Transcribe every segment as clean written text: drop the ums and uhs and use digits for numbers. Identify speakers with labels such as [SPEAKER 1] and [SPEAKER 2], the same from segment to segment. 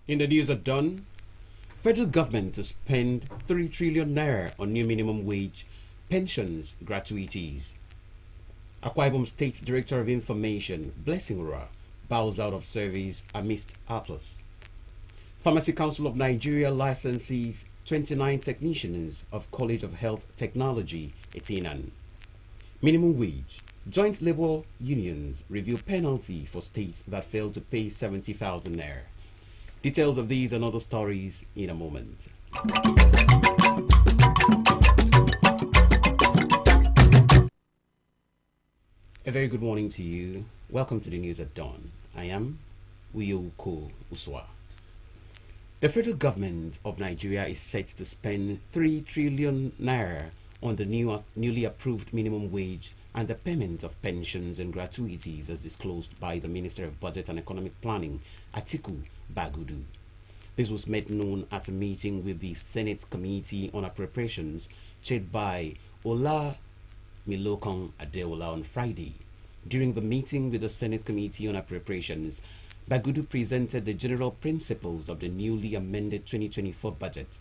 [SPEAKER 1] In the news at dawn, federal government to spend 3 trillion naira on new minimum wage, pensions, gratuities. Akwa Ibom State Director of Information, Blessing Ura, bows out of service amidst applause. Pharmacy Council of Nigeria licenses 29 technicians of College of Health Technology, Etinan. Minimum wage. Joint labor unions review penalty for states that fail to pay 70,000 naira. Details of these and other stories in a moment. A very good morning to you. Welcome to the news at dawn. I am Uyoko Uswa. The federal government of Nigeria is set to spend 3 trillion naira on the newly approved minimum wage and the payment of pensions and gratuities as disclosed by the Minister of Budget and Economic Planning, Atiku Bagudu. This was made known at a meeting with the Senate Committee on Appropriations chaired by Ola Milokong Adeola on Friday. During the meeting with the Senate Committee on Appropriations, Bagudu presented the general principles of the newly amended 2024 budget.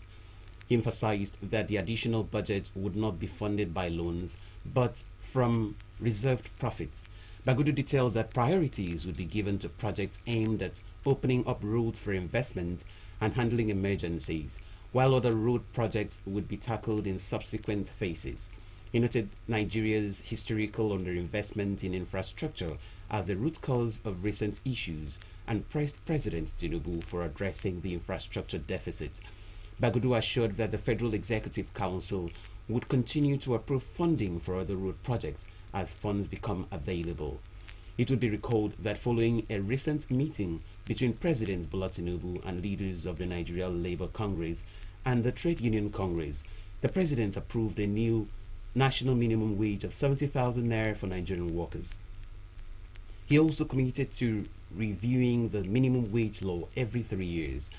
[SPEAKER 1] He emphasized that the additional budget would not be funded by loans, but from reserved profits. Bagudu detailed that priorities would be given to projects aimed at opening up roads for investment and handling emergencies, while other road projects would be tackled in subsequent phases. He noted Nigeria's historical underinvestment in infrastructure as the root cause of recent issues and pressed President Tinubu for addressing the infrastructure deficit. Bagudu assured that the Federal Executive Council would continue to approve funding for other road projects as funds become available. It would be recalled that following a recent meeting between President Bola Tinubu and leaders of the Nigeria Labour Congress and the Trade Union Congress, the President approved a new national minimum wage of 70,000 naira for Nigerian workers. He also committed to reviewing the minimum wage law every 3 years.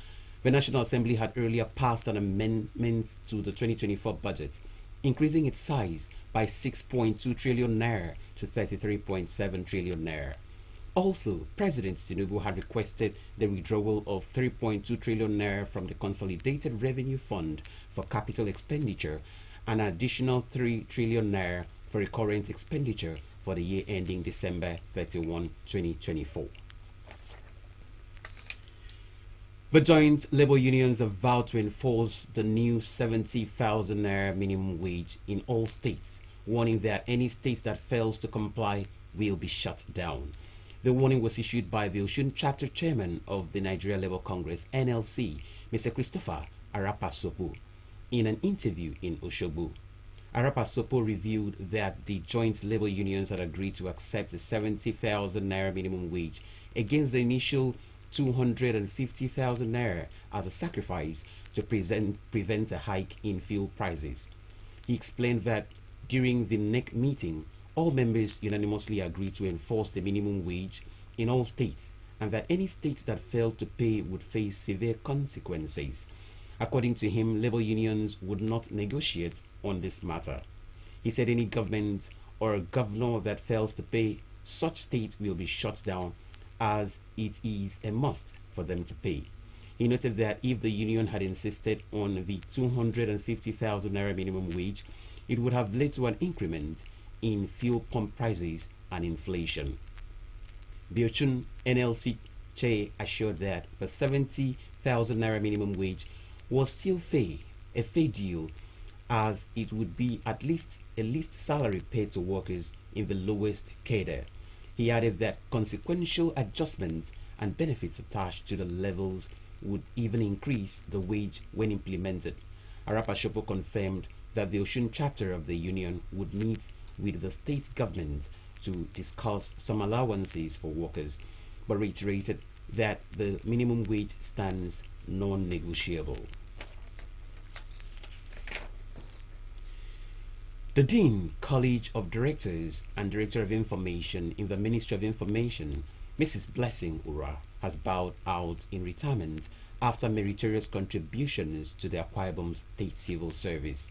[SPEAKER 1] The National Assembly had earlier passed an amendment to the 2024 budget, increasing its size by 6.2 trillion naira to 33.7 trillion naira. Also, President Tinubu had requested the withdrawal of 3.2 trillion naira from the Consolidated Revenue Fund for capital expenditure and an additional 3 trillion naira for recurrent expenditure for the year ending December 31, 2024. The joint labor unions have vowed to enforce the new 70,000 naira minimum wage in all states, warning that any states that fails to comply will be shut down. The warning was issued by the Osun chapter chairman of the Nigeria Labour Congress, NLC, Mr. Christopher Arapasopo, in an interview in Osogbo. Arapasopo revealed that the joint labor unions had agreed to accept the 70,000 naira minimum wage against the initial 250,000 naira as a sacrifice to prevent a hike in fuel prices. He explained that during the NEC meeting, all members unanimously agreed to enforce the minimum wage in all states, and that any states that failed to pay would face severe consequences. According to him, labor unions would not negotiate on this matter. He said any government or a governor that fails to pay, such state will be shut down, as it is a must for them to pay. He noted that if the union had insisted on the 250,000 naira minimum wage, it would have led to an increment in fuel pump prices and inflation. The Osun NLC chair assured that the 70,000 naira minimum wage was still a fair deal, as it would be at least a least salary paid to workers in the lowest cadre. He added that consequential adjustments and benefits attached to the levels would even increase the wage when implemented. Arapasopo confirmed that the Osun chapter of the union would meet with the state government to discuss some allowances for workers, but reiterated that the minimum wage stands non-negotiable. The Dean, College of Directors and Director of Information in the Ministry of Information, Mrs. Blessing Ura, has bowed out in retirement after meritorious contributions to the Akwa Ibom State Civil Service.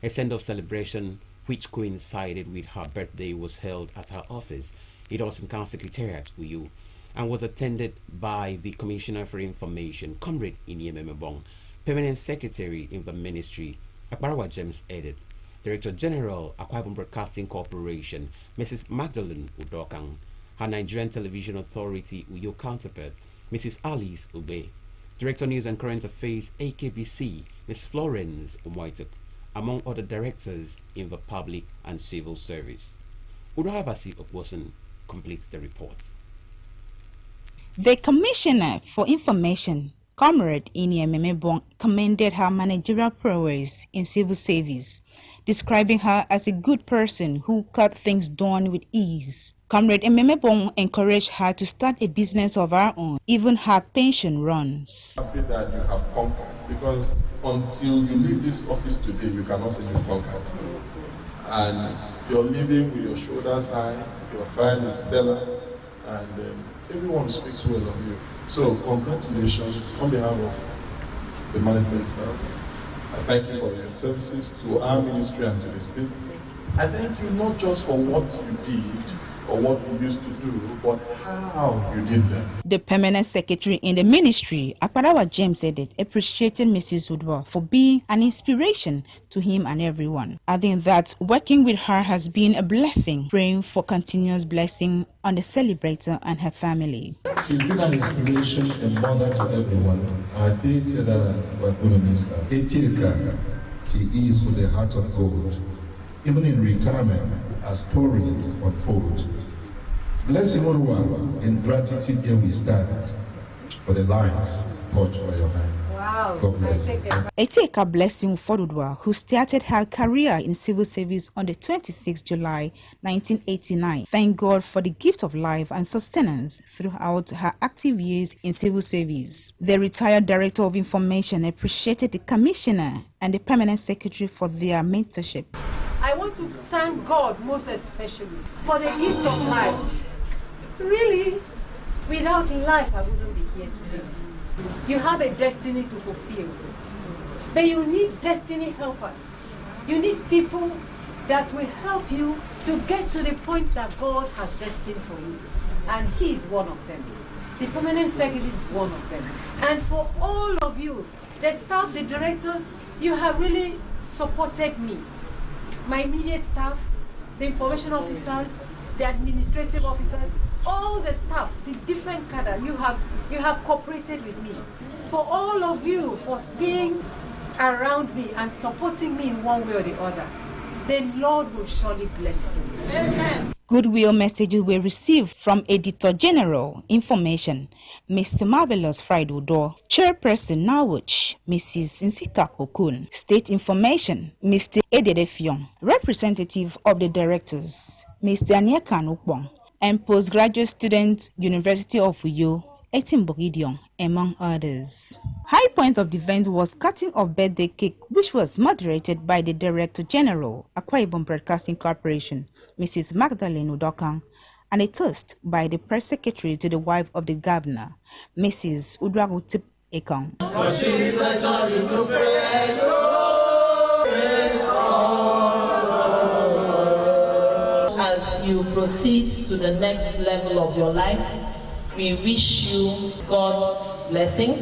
[SPEAKER 1] A send-off celebration which coincided with her birthday was held at her office, Idosin Secretariat, Uyu. and was attended by the Commissioner for Information, Comrade Inyememebong, Permanent Secretary in the Ministry, Akbarawa James Edit, Director General, Akwa Ibom Broadcasting Corporation, Mrs. Magdalene Udokang, her Nigerian Television Authority, Uyo counterpart, Mrs. Alice Ube, Director News and Current Affairs, AKBC, Ms. Florence Umoituk, among other directors in the public and civil service. Udahabasi Okwoson completes the report.
[SPEAKER 2] The Commissioner for Information, Comrade Inyememebong, commended her managerial prowess in civil service, describing her as a good person who got things done with ease. Comrade Inyememebong encouraged her to start a business of her own, even her pension runs.
[SPEAKER 3] Happy that you have conquered, because until you leave this office today, you cannot say you've conquered. And you're leaving with your shoulders high, your file is stellar, and everyone speaks well of you. So congratulations on behalf of the management staff. I thank you for your services to our ministry and to the state. I thank you not just for what you did or what you used to do, but how you did them.
[SPEAKER 2] The permanent secretary in the ministry, Akbarawa James Edit, appreciated Mrs. Udwa for being an inspiration to him and everyone, adding that working with her has been a blessing, praying for continuous blessing on the celebrator and her family.
[SPEAKER 3] She's been an inspiration, a mother to everyone. I did say that we're going to miss her. Etilka, she is with a heart of gold. Even in retirement, as stories unfold. Blessing Urwa, in gratitude here we stand for the lives touched by your hand.
[SPEAKER 2] Wow.
[SPEAKER 3] God bless you.
[SPEAKER 2] Eteka Blessing Fodudwa, who started her career in civil service on the 26th July 1989, thanked God for the gift of life and sustenance throughout her active years in civil service. The retired Director of Information appreciated the Commissioner and the Permanent Secretary for their mentorship.
[SPEAKER 4] I want to thank God most especially for the gift of life. Really, without life I wouldn't be here today. You have a destiny to fulfill. But you need destiny helpers. You need people that will help you to get to the point that God has destined for you. And he is one of them. The Permanent Secretary is one of them. And for all of you, the staff, the directors, you have really supported me. My immediate staff, the information officers, the administrative officers, all the staff, the different cadre, you have cooperated with me. For all of you for being around me and supporting me in one way or the other, the Lord will surely bless you. Amen.
[SPEAKER 2] Goodwill messages were received from Editor General, Information, Mr. Marvelous Friday Udo, Chairperson Nawuch, Mrs. Nsika Okun, State Information, Mr. Ededefion, Representative of the Directors, Mr. Anyekan Ukbong, and Postgraduate Student, University of Uyo, Etimbogidion, among others. High point of the event was cutting of birthday cake, which was moderated by the Director General, Akwa Ibom Broadcasting Corporation, Mrs. Magdalene Udokang, and a toast by the Press Secretary to the wife of the Governor, Mrs. Udwagutip Ekong.
[SPEAKER 5] As you proceed to the next level of your life, we wish you God's blessings,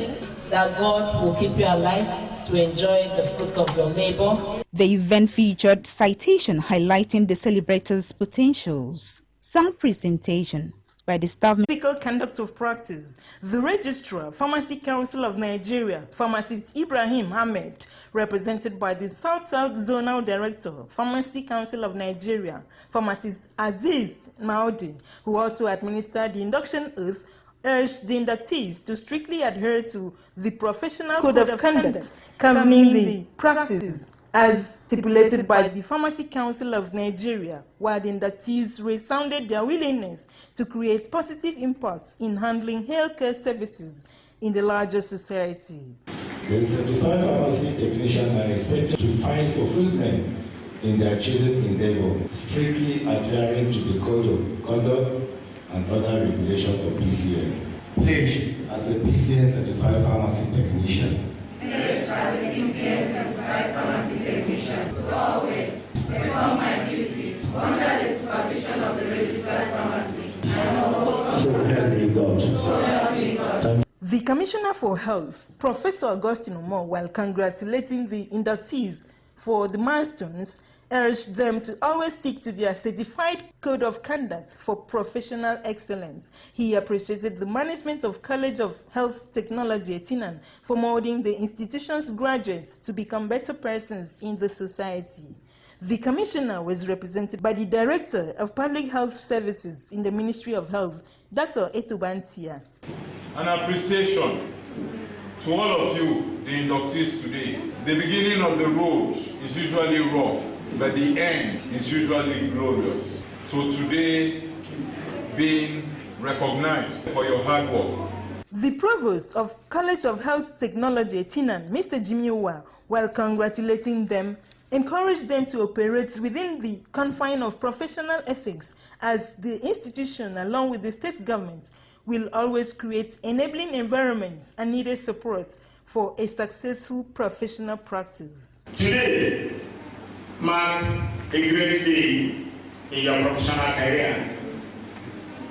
[SPEAKER 5] that God will keep you alive to enjoy the fruits of your labor.
[SPEAKER 2] The event featured citation highlighting the celebrators' potentials, song presentation by the staff,
[SPEAKER 6] Ethical conduct of practice. The Registrar, Pharmacy Council of Nigeria, Pharmacist Ibrahim Ahmed, represented by the South-South Zonal Director, Pharmacy Council of Nigeria, Pharmacist Aziz Maudi, who also administered the induction oath, urged the inductees to strictly adhere to the professional code of conduct governing the practice as stipulated by the Pharmacy Council of Nigeria, while the inductees resounded their willingness to create positive impacts in handling healthcare services in the larger society.
[SPEAKER 7] The certified pharmacy technicians are expected to find fulfillment in their chosen endeavor, strictly adhering to the code of conduct and other regulations of PCN. Pledge as a PCN certified pharmacy technician.
[SPEAKER 8] As a PCN certified pharmacy technician, to always perform my duties under the supervision of the registered pharmacist.
[SPEAKER 7] So help me God. God.
[SPEAKER 8] So help me God.
[SPEAKER 6] The Commissioner for Health, Professor Augustine Umo, while congratulating the inductees for the milestones, urged them to always stick to their certified code of conduct for professional excellence. He appreciated the management of College of Health Technology, Etinan, for molding the institution's graduates to become better persons in the society. The commissioner was represented by the Director of Public Health Services in the Ministry of Health, Dr. Etubantia.
[SPEAKER 9] An appreciation to all of you, the inductees today. The beginning of the road is usually rough, but the end is usually glorious. So today, being recognized for your hard work.
[SPEAKER 6] The Provost of College of Health Technology, Etinan, Mr. Jimmy Owa, while congratulating them, encouraged them to operate within the confine of professional ethics, as the institution, along with the state government, will always create enabling environments and needed support for a successful professional practice.
[SPEAKER 10] Today mark a great day in your professional career,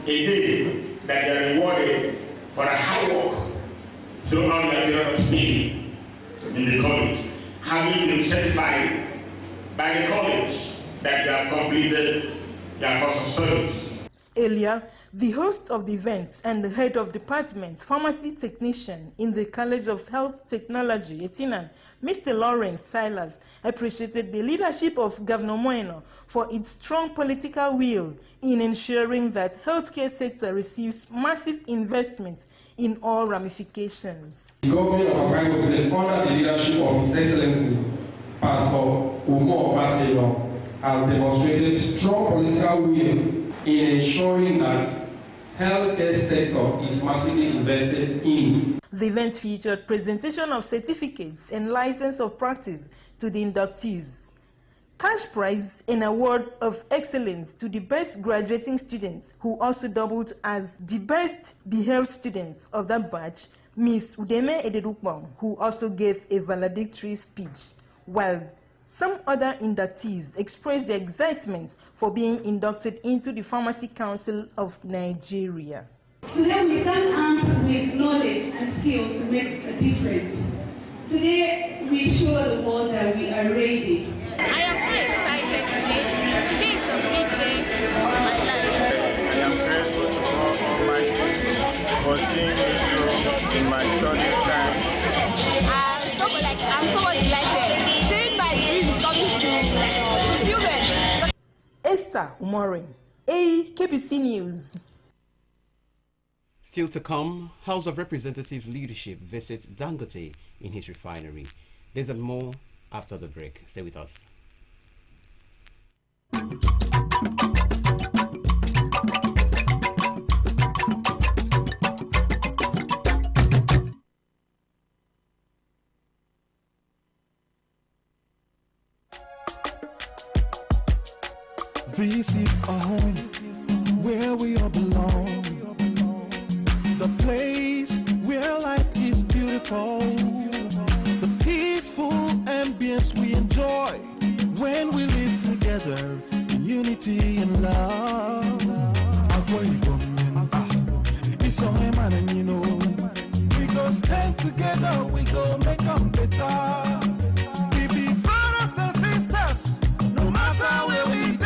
[SPEAKER 10] a day that you are rewarded for a hard work throughout your period of stay in the college, having been certified by the college that you have completed your course of studies.
[SPEAKER 6] Earlier, the host of the event and the head of department, pharmacy technician in the College of Health Technology, Etinan, Mr. Lawrence Silas, appreciated the leadership of Governor Moeno for its strong political will in ensuring that healthcare sector receives massive investment in all ramifications.
[SPEAKER 11] The government of Akwa State, under the leadership of His Excellency Pastor Umo Baselo, has demonstrated strong political will in ensuring that healthcare sector is massively invested in.
[SPEAKER 6] The event featured presentation of certificates and license of practice to the inductees, cash prize and award of excellence to the best graduating students, who also doubled as the best behaved students of that batch, Miss Udeme Ededukbang, who also gave a valedictory speech, while some other inductees expressed their excitement for being inducted into the Pharmacy Council of Nigeria.
[SPEAKER 12] Today we stand armed with knowledge and skills to make a difference. Today we show the world that we are ready.
[SPEAKER 13] I am so excited today. Today is a big day of my life.
[SPEAKER 14] I am grateful to God Almighty for seeing me through in my studies time.
[SPEAKER 13] I'm so delighted. Seeing my dreams coming to fulfillment.
[SPEAKER 6] Esther Umorin, AKBC News.
[SPEAKER 1] Still to come, House of Representatives leadership visits Dangote in his refinery. There's and more after the break. Stay with us.
[SPEAKER 15] This is our home, where we all belong. The place where life is beautiful. The peaceful ambience we enjoy when we live together in unity and love. It's all man and you know. We go stand together, we go make them better. We be brothers and sisters, no matter where we be.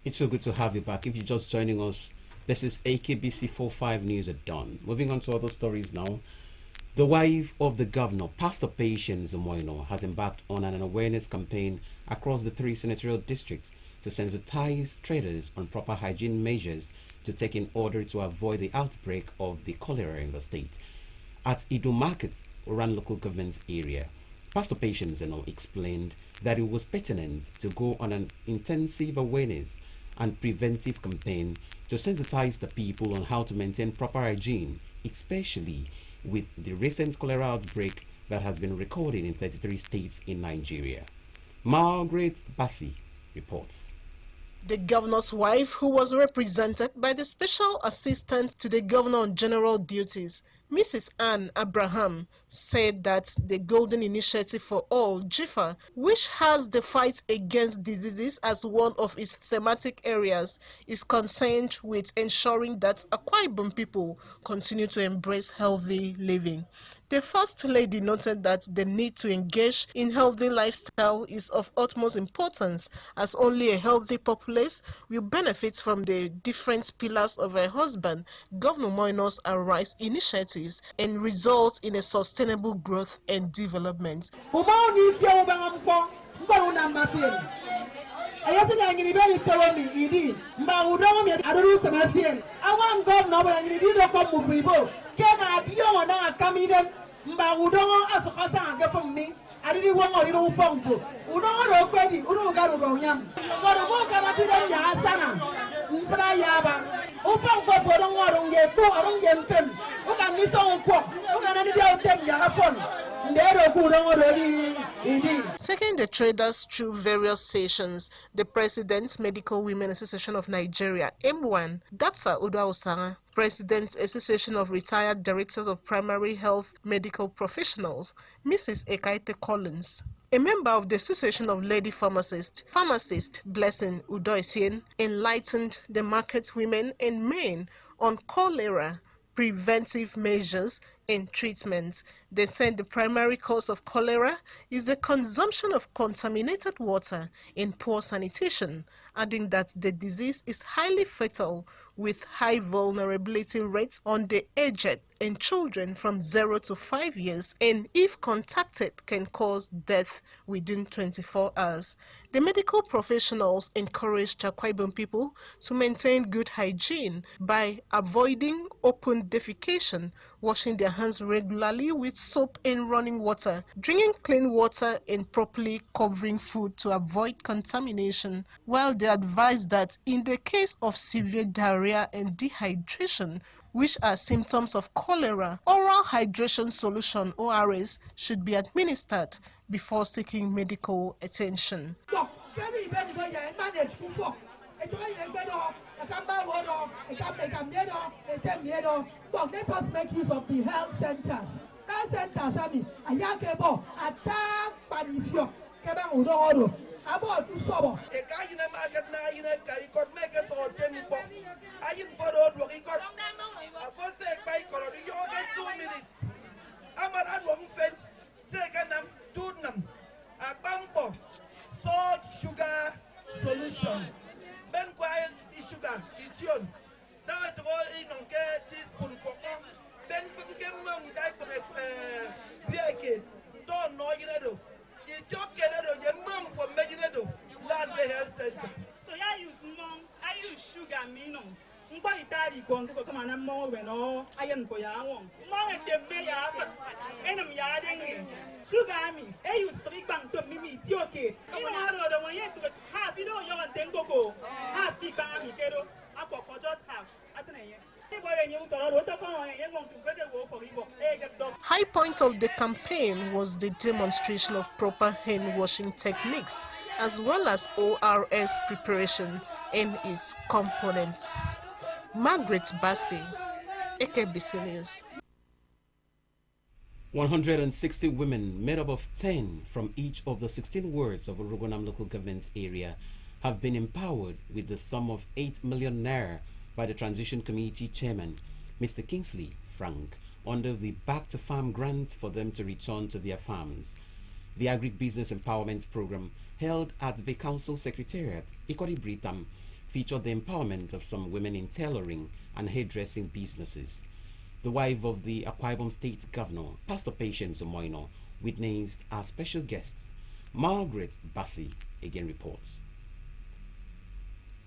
[SPEAKER 1] It's so good to have you back. If you're just joining us, this is AKBC 45 News at Dawn. Moving on to other stories now. The wife of the governor, Pastor Patience Moino, has embarked on an awareness campaign across the 3 senatorial districts to sensitize traders on proper hygiene measures to take in order to avoid the outbreak of the cholera in the state. At Ido Market, Oran local government area, Pastor Patience explained that it was pertinent to go on an intensive awareness and preventive campaign to sensitize the people on how to maintain proper hygiene, especially with the recent cholera outbreak that has been recorded in 33 states in Nigeria. Margaret Bassi reports.
[SPEAKER 16] The governor's wife, who was represented by the special assistant to the governor on general duties, Mrs. Anne Abraham, said that the Golden Initiative for All, GIFA, which has the fight against diseases as one of its thematic areas, is concerned with ensuring that Akwa Ibom people continue to embrace healthy living. The First Lady noted that the need to engage in healthy lifestyle is of utmost importance, as only a healthy populace will benefit from the different pillars of her husband, Governor Moino's Arise initiatives, and result in a sustainable growth and development. Taking the traders through various sessions, the President, Medical Women Association of Nigeria, M1, Dr. Uda Osanga, President, Association of Retired Directors of Primary Health Medical Professionals, Mrs. Ekaite Collins, a member of the Association of Lady Pharmacists, Blessing Udoisien, enlightened the market women and men on cholera, preventive measures, and treatment. They said the primary cause of cholera is the consumption of contaminated water and poor sanitation, adding that the disease is highly fatal with high vulnerability rates on the aged and children from 0 to 5 years, and if contacted can cause death within 24 hours. The medical professionals encouraged Akwa Ibom people to maintain good hygiene by avoiding open defecation, washing their hands regularly with soap and running water, drinking clean water, and properly covering food to avoid contamination, while they advised that in the case of severe diarrhea and dehydration, which are symptoms of cholera, oral hydration solution ORS should be administered before seeking medical attention.
[SPEAKER 17] Let us make use of the health centers. Health centers, I mean, Ayakebo, Atta, Panifio, Keba Udoro, about to sober. A guy in a market now, you know, he could make us all 10 people. I am for the work, he got a first say by color, you get 2 minutes. I'm at one fed, second, Tudnam, a bumper, salt, sugar, solution. Ben quiet is sugar, it's yon. Now I throw in on teaspoon cocoa. Ben some came guy for the beer don't know you know. You talk your mom for making it land the health center. So I use mom, I use sugar minimum. Itali going to come on more when all I am for your own. More at the mayor, and I'm yarding. Sugar me, I use 3 bank to me, it's okay. You know how the one yet to half, you know, you're a tengo, half the bank, I just half.
[SPEAKER 16] High point of the campaign was the demonstration of proper hand washing techniques as well as ORS preparation and its components. Margaret Bassi, AKBC News.
[SPEAKER 1] 160 women made up of 10 from each of the 16 wards of Orogonam local government area have been empowered with the sum of 8 million naira by the Transition Committee Chairman, Mr. Kingsley Frank, under the Back to Farm grant for them to return to their farms. The Agribusiness Empowerment Program, held at the Council Secretariat, Ikori Britam, featured the empowerment of some women in tailoring and hairdressing businesses. The wife of the Akwa Ibom State Governor, Pastor Patience Omoino, witnessed our special guest. Margaret Bassi again reports.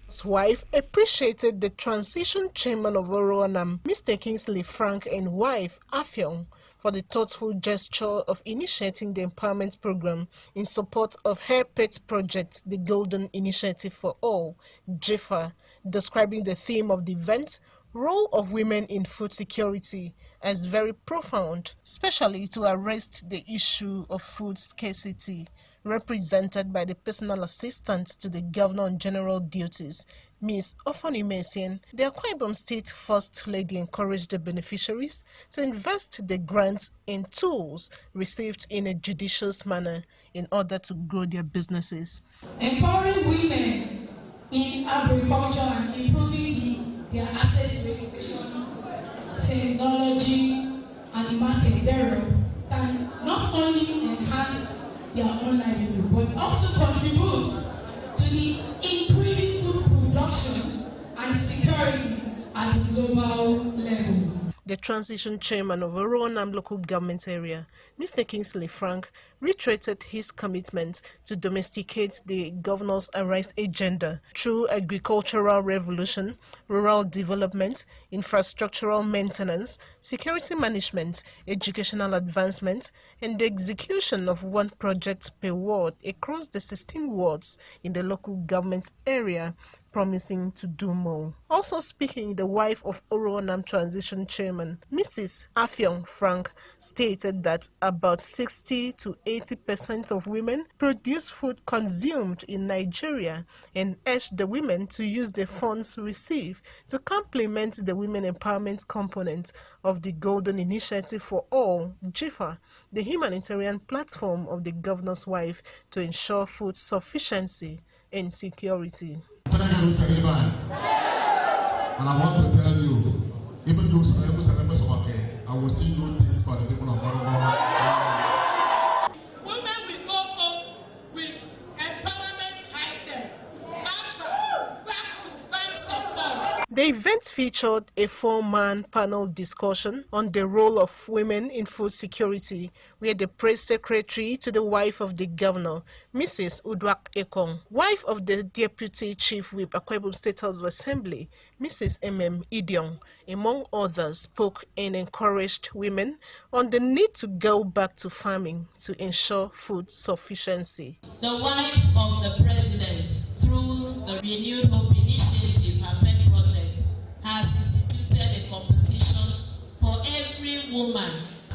[SPEAKER 16] His wife appreciated the transition chairman of Oroanam, Mr. Kingsley Frank, and wife Afyong for the thoughtful gesture of initiating the empowerment program in support of her pet project, the Golden Initiative for All, JIFA, describing the theme of the event, Role of Women in Food Security, as very profound, especially to arrest the issue of food scarcity. Represented by the personal assistant to the Governor on General Duties, Ms. Ofoni Messian, the Akwa Ibom State First Lady encouraged the beneficiaries to invest the grants in tools received in a judicious manner in order to grow their businesses.
[SPEAKER 18] Empowering women in agriculture and improving their access to education, technology, and the market thereof can not only enhance their own livelihood, but also contribute to the increased food production and security at the global level.
[SPEAKER 16] The transition chairman of Oroanam local government area, Mr. Kingsley Frank, reiterated his commitment to domesticate the governor's Arise agenda through agricultural revolution, rural development, infrastructural maintenance, security management, educational advancement, and the execution of one project per ward across the 16 wards in the local government area, promising to do more. Also speaking, the wife of Oroanam transition chairman, Mrs. Afyong Frank, stated that about 60 to 80% of women produce food consumed in Nigeria and urged the women to use the funds received to complement the women empowerment component of the Golden Initiative for All, JIFA, the humanitarian platform of the governor's wife to ensure food sufficiency and security.
[SPEAKER 19] And I want to tell you, even though some members of our care, I will still do things for the people of Oromo.
[SPEAKER 18] Women will go home with empowerment items, back to farm support.
[SPEAKER 16] The event featured a 4-man panel discussion on the role of women in food security, where the press secretary to the wife of the governor, Mrs. Udwak Ekong, wife of the deputy chief whip Akwa Ibom State House of Assembly, Mrs. M.M. Idiong, among others, spoke and encouraged women on the need to go back to farming to ensure food sufficiency.
[SPEAKER 5] The wife of the president, through the Renewed Hope Initiative, her pet project, has instituted a competition for every woman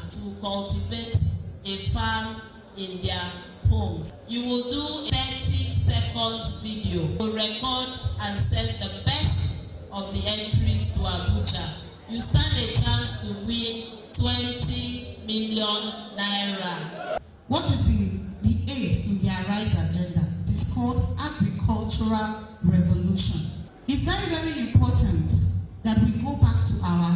[SPEAKER 5] to cultivate a farm in their homes. You will do a 30-second video to record and send the best of the entries to Abuja. You stand a chance to win 20 million naira.
[SPEAKER 18] What is the A in the Arise agenda? It is called agricultural revolution. It's very, very important that we go back to our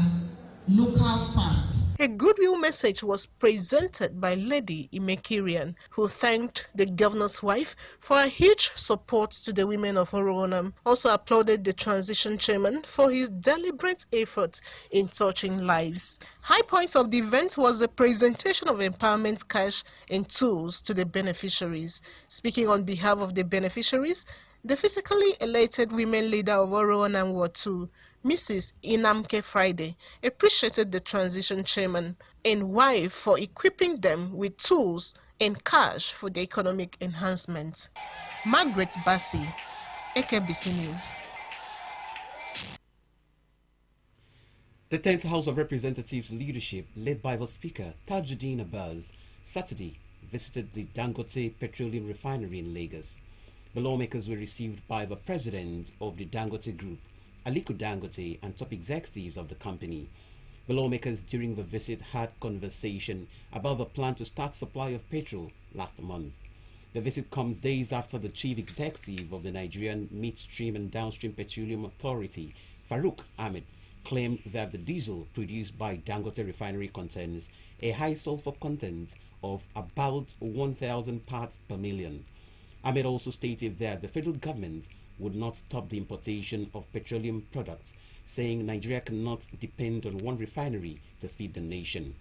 [SPEAKER 18] local farms.
[SPEAKER 16] A goodwill message was presented by Lady Imekirian, who thanked the governor's wife for her huge support to the women of Oroanam. Also applauded the transition chairman for his deliberate effort in touching lives. High point of the event was the presentation of empowerment cash and tools to the beneficiaries. Speaking on behalf of the beneficiaries, the physically elected women leader of Oroanam Ward 2, Mrs. Inamke Friday, appreciated the transition chairman and wife for equipping them with tools and cash for the economic enhancement. Margaret Bassi, AKBC News.
[SPEAKER 1] The 10th House of Representatives leadership, led by the Speaker Tajuddin Abbas, Saturday visited the Dangote Petroleum Refinery in Lagos. The lawmakers were received by the president of the Dangote Group, Aliko Dangote, and top executives of the company. The lawmakers during the visit had conversation about the plan to start supply of petrol last month. The visit comes days after the chief executive of the Nigerian Midstream and Downstream Petroleum Authority, Farouk Ahmed, claimed that the diesel produced by Dangote Refinery contains a high sulfur content of about 1,000 parts per million. Ahmed also stated that the federal government would not stop the importation of petroleum products, saying Nigeria cannot depend on one refinery to feed the nation.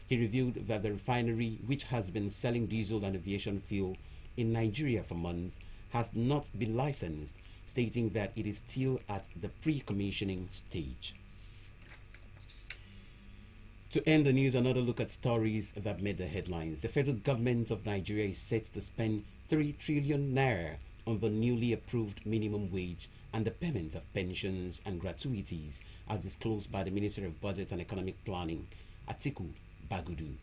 [SPEAKER 1] He revealed that the refinery, which has been selling diesel and aviation fuel in Nigeria for months, has not been licensed, stating that it is still at the pre-commissioning stage. To end the news, another look at stories that made the headlines. The federal government of Nigeria is set to spend 3 trillion naira on the newly approved minimum wage and the payment of pensions and gratuities, as disclosed by the Minister of Budget and Economic Planning, Atiku Bagudu.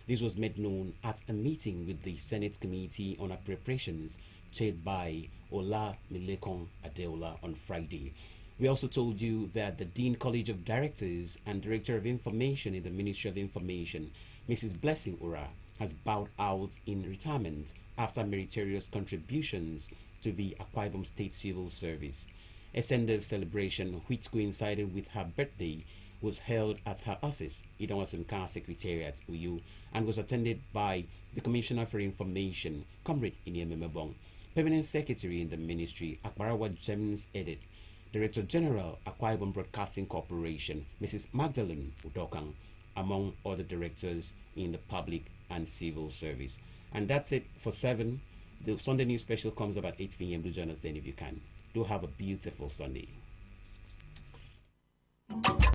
[SPEAKER 1] This was made known at a meeting with the Senate Committee on Appropriations, chaired by Ola Milekon Adeola on Friday. We also told you that the Dean College of Directors and Director of Information in the Ministry of Information, Mrs. Blessing Ura, has bowed out in retirement after meritorious contributions to the Akwa Ibom State Civil Service. A send-off celebration, which coincided with her birthday, was held at her office, Idawasunka Secretariat, Uyu, and was attended by the Commissioner for Information, Comrade Inyememebong, Permanent Secretary in the Ministry, Akbarawa James Edit, Director General, Akwa Ibom Broadcasting Corporation, Mrs. Magdalene Udokang, among other directors in the public and civil service. And that's it for 7. The Sunday News Special comes up at 8 p.m. Do join us then if you can. Do have a beautiful Sunday.